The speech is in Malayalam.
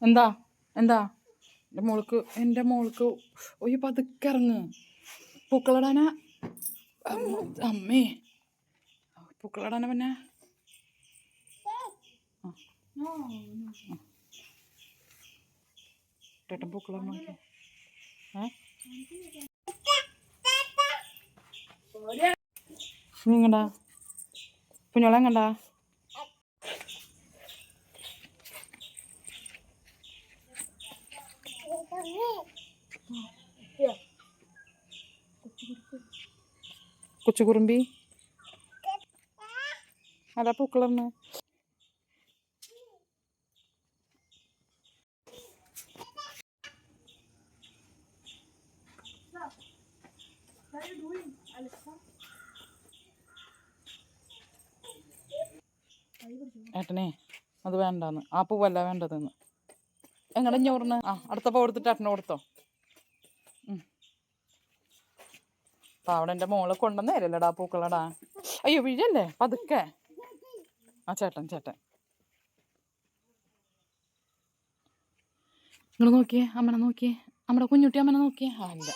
എന്താ എന്താ എൻ്റെ മോൾക്ക് ഒരു പതുക്കെ ഇറങ്ങ്. പൂക്കളിടാനാ അമ്മേ, പൂക്കളിടാനാ പിന്നെ ചേട്ടൻ പൂക്കളിടാൻ നോക്കി. നീ കണ്ടാ കുഞ്ഞോളെ കണ്ടാ? കൊച്ചു കുറുമ്പി അതാ പൂക്കളന്ന്. ഏട്ടനെ അത് വേണ്ടാന്ന്, ആ പൂവല്ല വേണ്ടതെന്ന്. എങ്ങനെ ഞോറിന് അടുത്ത പൂ കൊടുത്തിട്ട് ഏട്ടനെ കൊടുത്തോ. അപ്പം അവിടെ എൻ്റെ മോളെ കൊണ്ടുവന്ന് തരല്ലടാ പൂക്കളടാ. അയ്യോ വീഴല്ലേ പതുക്കെ. ചേട്ടൻ നിങ്ങൾ നോക്കിയേ, അമ്മനെ നോക്കിയേ, നമ്മുടെ കുഞ്ഞുട്ടി അമ്മനെ നോക്കിയേ. അല്ല